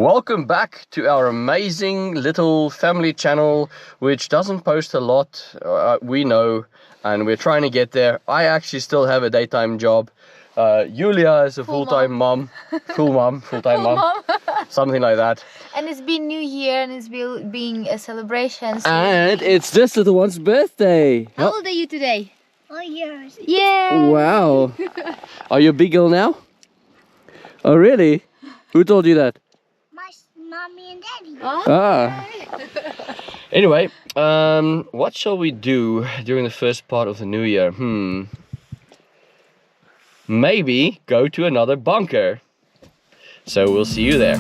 Welcome back to our amazing little family channel, which doesn't post a lot, we know, and we're trying to get there. I actually still have a daytime job. Julia is a full-time mom. Full-time mom. Something like that. And it's been New Year and it's being a celebration. So and it's this little one's birthday. How old are you today? 4 years. Yeah. Wow. Are you a big girl now? Oh, really? Who told you that? My mommy and daddy. Oh, Ah. Anyway, what shall we do during the first part of the new year? Maybe go to another bunker. So we'll see you there.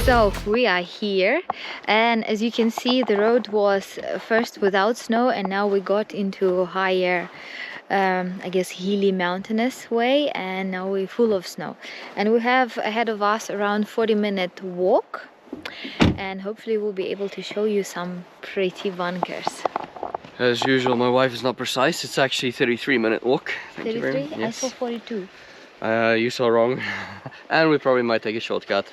so we are here, and as you can see, the road was first without snow, and now we got into higher, I guess, hilly mountainous way, and now we're full of snow. And we have ahead of us around 40-minute walk, and hopefully we'll be able to show you some pretty bunkers. As usual, my wife is not precise. It's actually a 33-minute walk. Thank you very 33? much. I saw 42. You saw wrong. And we probably might take a shortcut.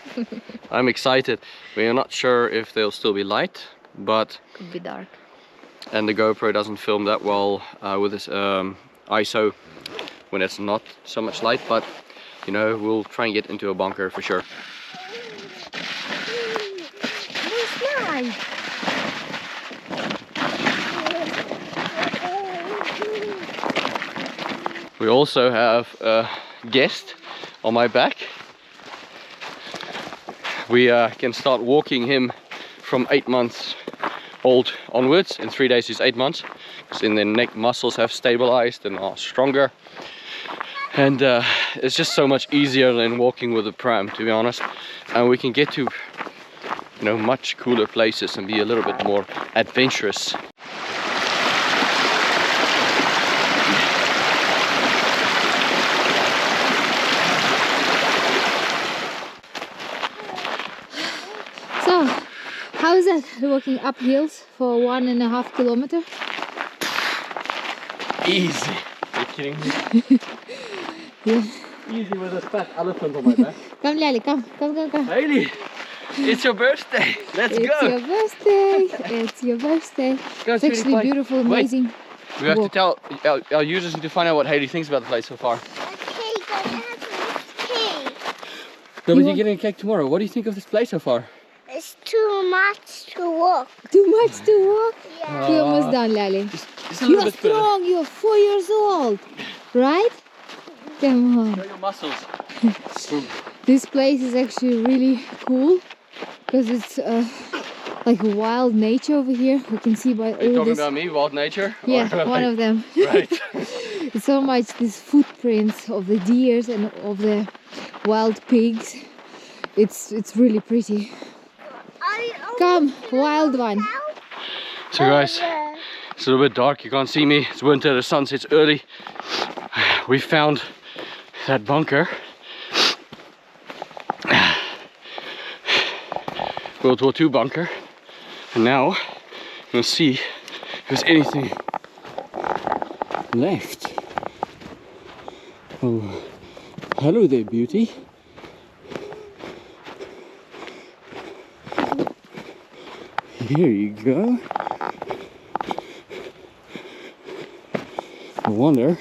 I'm excited. We are not sure if there'll still be light, but Could be dark. and the GoPro doesn't film that well with this ISO when it's not so much light, but you know, we'll try and get into a bunker for sure. We also have a guest on my back. We can start walking him from 8 months old onwards. In 3 days he's 8 months, because in the neck muscles have stabilized and are stronger. And it's just so much easier than walking with a pram, to be honest. And we can get to, you know, much cooler places and be a little bit more adventurous. So, how is that walking up hills for 1.5 kilometers? Easy. Are you kidding me? Yeah. Easy with a fat elephant on my back. Come, Lily, come. Hailey, it's your birthday. Let's It's go. your birthday. It's your birthday. It's actually beautiful, amazing. We have to walk. tell our users need to find out what Hailey thinks about the place so far. Okay, but it has a cake. No, but want- you're getting a cake tomorrow. What do you think of this place so far? It's too much to walk. Too much to walk? Yeah. You're almost done, Lily. It's a little You're bit further. strong. You're 4 years old, right? Come on. Show your muscles. This place is actually really cool because it's like wild nature over here. We can see by Are you all talking this. about me, wild nature? Yeah, Or one of them. Right. It's so much these footprints of the deers and of the wild pigs. It's really pretty. Come, wild one. So guys, it's a little bit dark. You can't see me. It's winter. The sun sets early. We found that bunker. World War II bunker. And now we'll see if there's anything left. Oh, hello there, beauty. Here you go. I wonder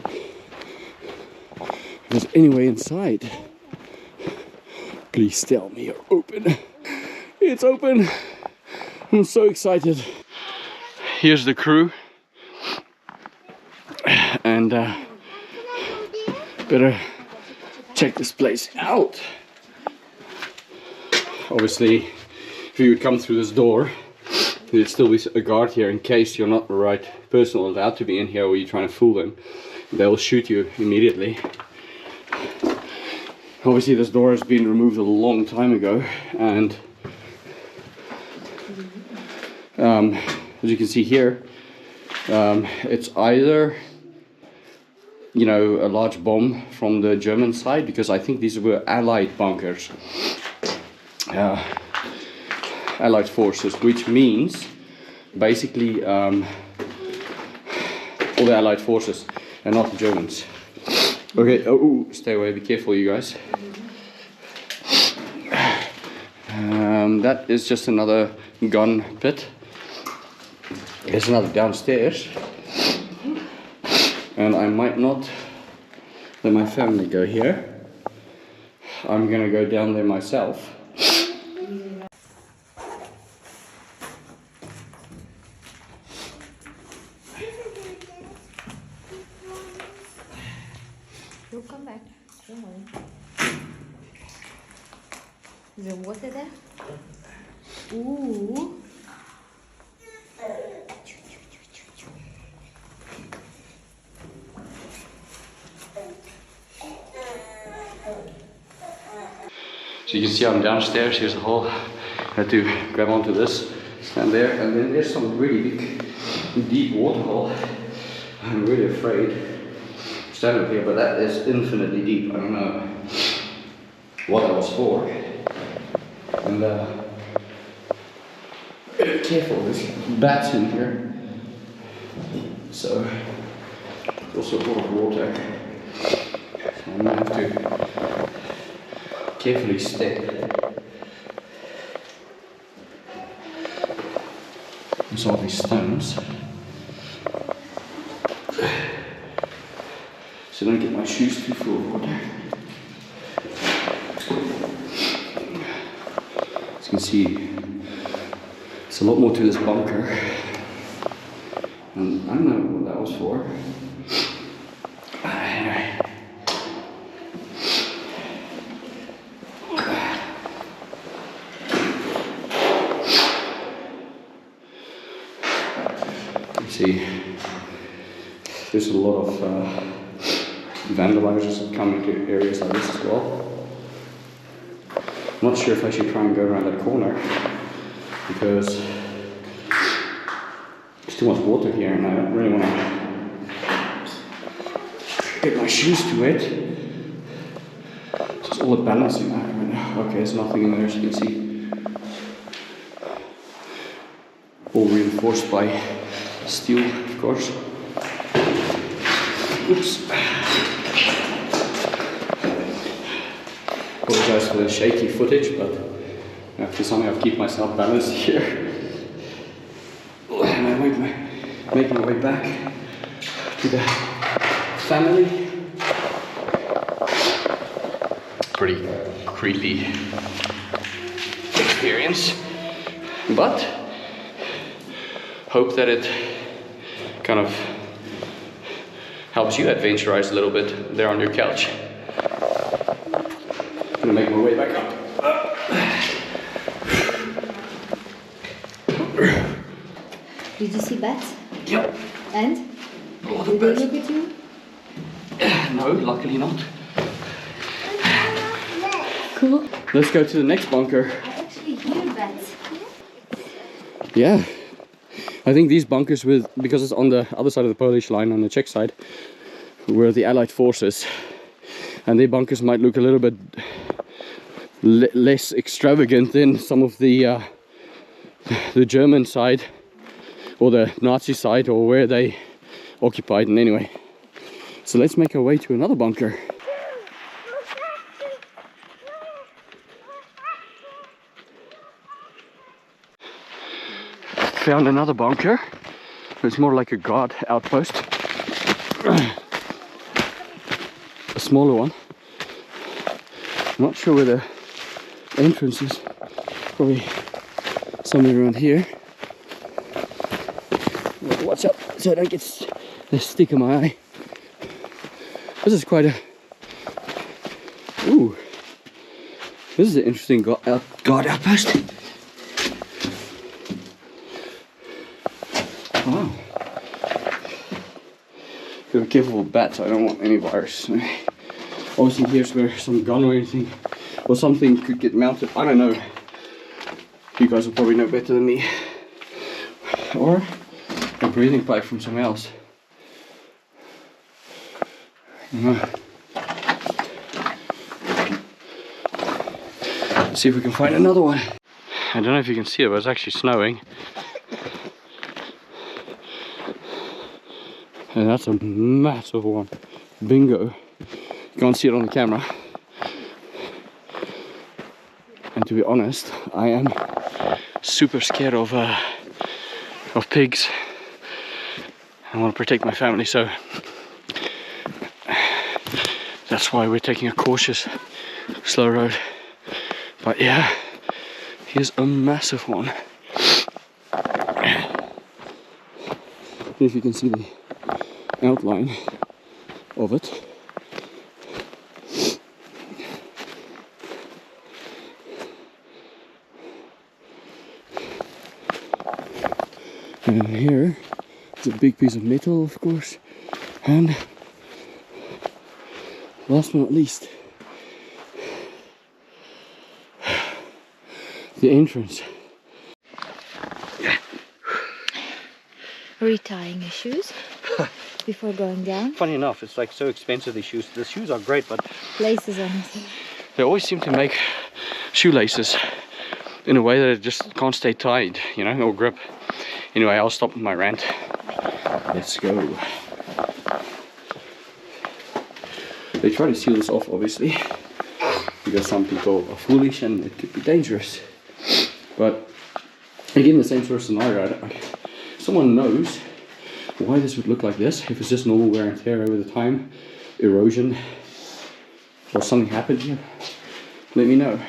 if there's any way inside. Please tell me you're open. It's open. I'm so excited. Here's the crew. And better check this place out. Obviously, if you would come through this door, there'd still be a guard here in case you're not the right person allowed to be in here or you're trying to fool them. They'll shoot you immediately. Obviously this door has been removed a long time ago, and as you can see here, it's either, you know, a large bomb from the German side, because I think these were Allied bunkers. Allied forces, which means basically all the Allied forces and not the Germans. Okay, oh, stay away, be careful you guys. That is just another gun pit. There's another downstairs. And I might not let my family go here. I'm gonna go down there myself. You'll come back. Don't worry. Is there water there? Ooh. So you can see I'm downstairs, here's the hole. I had to grab onto this, stand there, and then there's some really big, deep water hole. I'm really afraid to stand up here, but that is infinitely deep. I don't know what that was for. And be careful, there's bats in here. So, there's also a lot of water. So I'm gonna have to carefully step on some of these stones so I don't get my shoes too full of water. As you can see, there's a lot more to this bunker, and I don't know what that was for. Anyway. See, there's a lot of vandalizers that come into areas like this as well. I'm not sure if I should try and go around that corner because there's too much water here and I don't really want to get my shoes too wet. Just all the balancing act right now. Okay, there's nothing in there as you can see. All reinforced by steel, of course. Oops. Apologize for the shaky footage, but I have to somehow keep myself balanced here. And I make my way back to the family. Pretty creepy experience, but hope that it kind of helps you adventurize a little bit there on your couch. I'm gonna make my way back up. Did you see bats? Yep. And? Did they look at you? No, luckily not. Cool. Let's go to the next bunker. I actually hear bats. Yeah. I think these bunkers, because it's on the other side of the Polish line, on the Czech side, were the Allied forces, and their bunkers might look a little bit less extravagant than some of the German side or the Nazi side, or where they occupied. And anyway, so let's make our way to another bunker. Found another bunker. It's more like a guard outpost. A smaller one. I'm not sure where the entrance is. Probably somewhere around here. Watch out so I don't get the stick in my eye. This is quite a... Ooh. This is an interesting guard outpost. Wow. Gotta be careful with bats, I don't want any virus. Obviously here's where some gun or anything or something could get mounted. I don't know. You guys will probably know better than me. Or a breathing pipe from somewhere else. I don't know. Let's see if we can find another one. I don't know if you can see it, but it's actually snowing. And that's a massive one. Bingo. You can't see it on the camera. And to be honest, I am super scared of pigs. I want to protect my family, so that's why we're taking a cautious, slow road. But yeah, here's a massive one. If you can see the outline of it. And here is a big piece of metal, of course. And last but not least, the entrance. Retying your shoes before going down. Funny enough, it's like so expensive, these shoes. The shoes are great, but Laces on it. they always seem to make shoelaces in a way that it just can't stay tied, you know, or grip. Anyway, I'll stop my rant. Let's go. They try to seal this off, obviously, because some people are foolish and it could be dangerous. But again, the same sort of scenario. Someone knows why this would look like this. If it's just normal wear and tear over the time, erosion, or something happened here, let me know.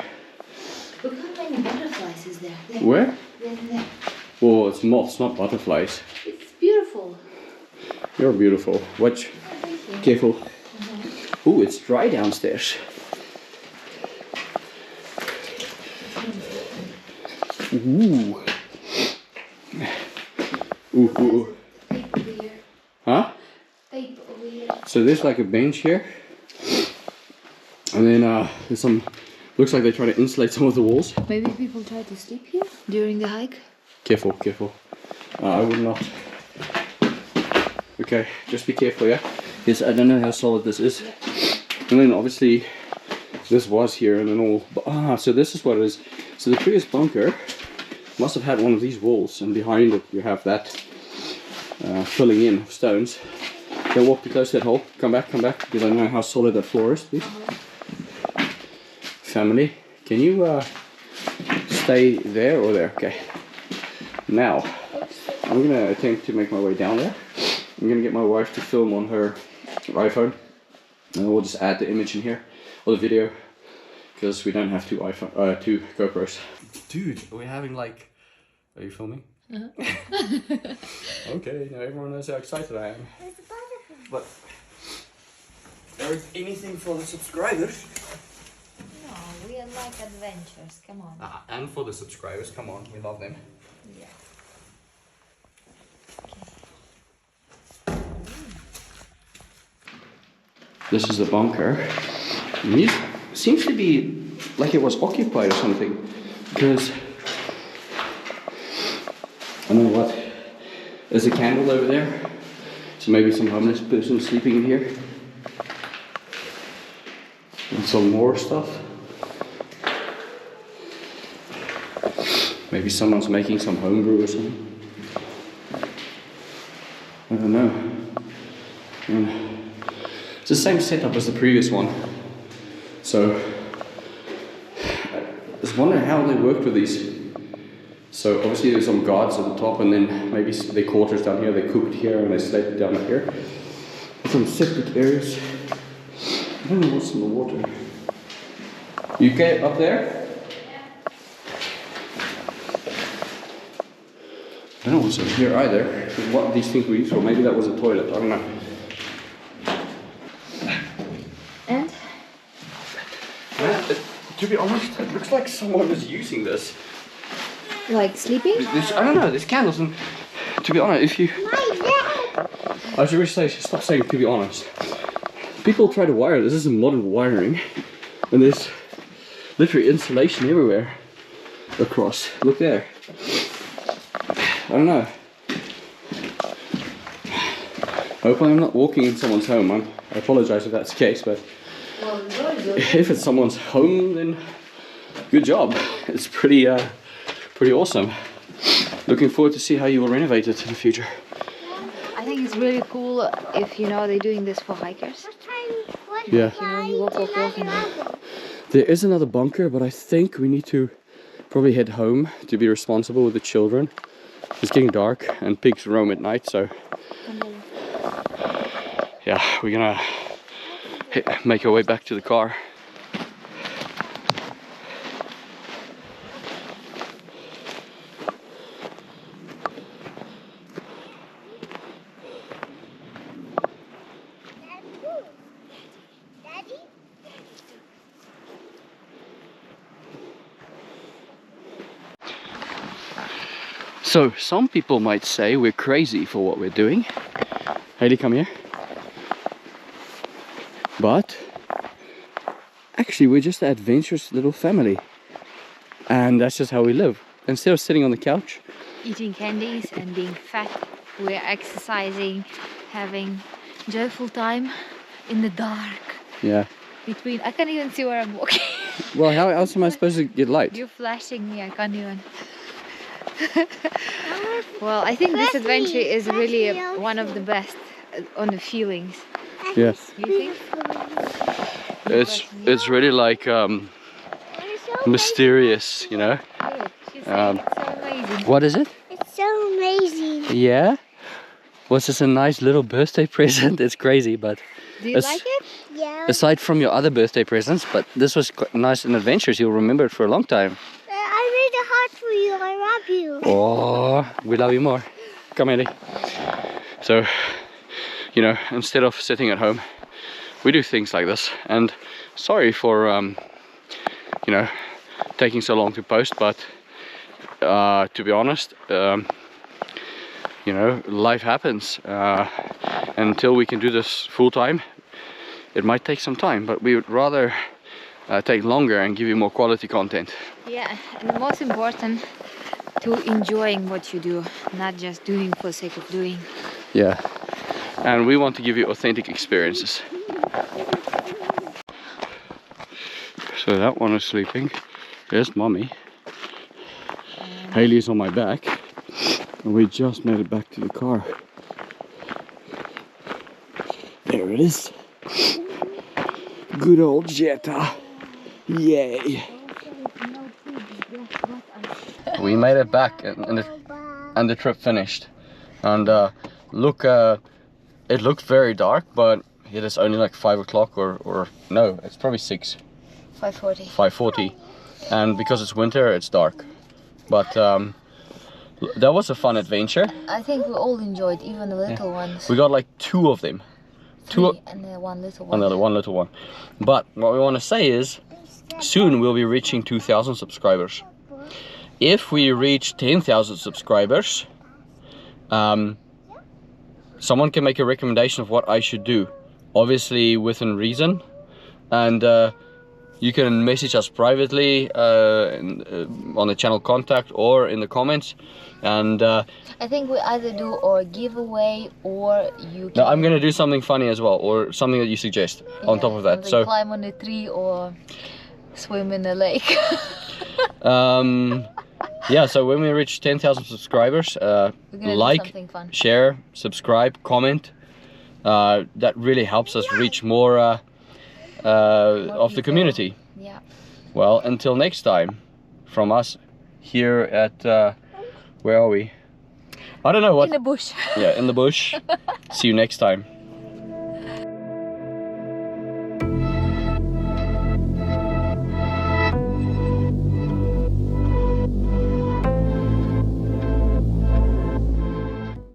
Look how many butterflies is there. Where? There. Well, it's moths, not butterflies. It's beautiful. You're beautiful. Watch. Careful. Ooh, it's dry downstairs. Ooh. Ooh. Tape over here. Huh? Tape over here. So there's like a bench here. And then there's some, looks like they try to insulate some of the walls. Maybe people try to sleep here during the hike. Careful, careful. I would not. Okay, just be careful, yeah? Yes, I don't know how solid this is. And then obviously this was here and then all, so this is what it is. So the previous bunker must have had one of these walls, and behind it you have that filling in of stones. Don't walk too close to that hole. Come back, because I know how solid that floor is, please. Family, can you stay there or there? Okay. Now, I'm going to attempt to make my way down there. I'm going to get my wife to film on her iPhone. And we'll just add the image in here, or the video, because we don't have two GoPros. Dude, we're having like... Are you filming? Okay, now everyone knows how excited I am. But, there is anything for the subscribers? No, we like adventures. Come on. And for the subscribers, come on, we love them. Yeah. This is the bunker. And it seems to be like it was occupied or something, because I don't know what. There's a candle over there, so maybe some homeless person sleeping in here. And some more stuff. Maybe someone's making some homebrew or something. I don't know. It's the same setup as the previous one. So, I was wondering how they worked with these. So obviously there's some guards at the top, and then maybe their quarters down here, they cooked here and they slept down here. Some separate areas. I don't know what's in the water. You okay up there? I don't know what's over here either. What these things were used for. Maybe that was a toilet, I don't know. And? To be honest, it looks like someone was using this. Like sleeping? I don't know, there's candles, and to be honest, if you... I should really stop saying to be honest. People try to wire this is modern wiring, and there's literally insulation everywhere across. Look there. I don't know. Hopefully I'm not walking in someone's home. I apologize if that's the case, but if it's someone's home, then good job. It's pretty awesome. Looking forward to see how you will renovate it in the future. I think it's really cool if you know they're doing this for hikers. Yeah. You know, you walk and There is another bunker, but I think we need to probably head home to be responsible with the children. It's getting dark and pigs roam at night, so yeah, we're gonna make our way back to the car. So some people might say we're crazy for what we're doing. Hailey, come here. But actually we're just an adventurous little family. And that's just how we live. Instead of sitting on the couch, eating candies and being fat, we're exercising, having joyful time in the dark. yeah. Between, I can't even see where I'm walking. Well, how else am I supposed to get light? You're flashing me, I can't even. Well, I think this adventure is really one of the best on the feelings. Yes. Do you think? It's really like mysterious, you know. Good. She's saying it's so amazing. What is it? It's so amazing. Yeah. Was this a nice little birthday present? It's crazy, but Do you like it? Yeah. aside from your other birthday presents, but this was quite nice and adventurous. You'll remember it for a long time. I made a heart for you. I love you. Oh, we love you more. Come, Ellie. So, you know, instead of sitting at home, we do things like this. And sorry for, you know, taking so long to post, but to be honest, you know, life happens. Until we can do this full time, it might take some time, but we would rather take longer and give you more quality content. Yeah, and the most important, to enjoying what you do, not just doing for the sake of doing. Yeah, and we want to give you authentic experiences. So that one is sleeping. There's mommy. Hailey's on my back, and we just made it back to the car. There it is. Good old Jetta. Yay. We made it back and the trip finished. And look, it looked very dark, but it is only like 5 o'clock or no, it's probably 6. 5:40. 5:40. And because it's winter, it's dark. But that was a fun adventure. I think we all enjoyed, even the little ones. We got like 2 of them. 2 and one little one. Another one little one. But what we want to say is, soon we'll be reaching 2,000 subscribers. If we reach 10,000 subscribers, someone can make a recommendation of what I should do, obviously within reason, and you can message us privately on the channel contact or in the comments. And I think we either do or giveaway, or you can... no, I'm gonna do something funny as well, or something that you suggest on top of that. So climb on a tree or swim in a lake. yeah, so when we reach 10,000 subscribers, like, share, subscribe, comment. That really helps us reach more of the community. Yeah. Well, until next time, from us here at where are we? I don't know what. In the bush. Yeah, in the bush. See you next time.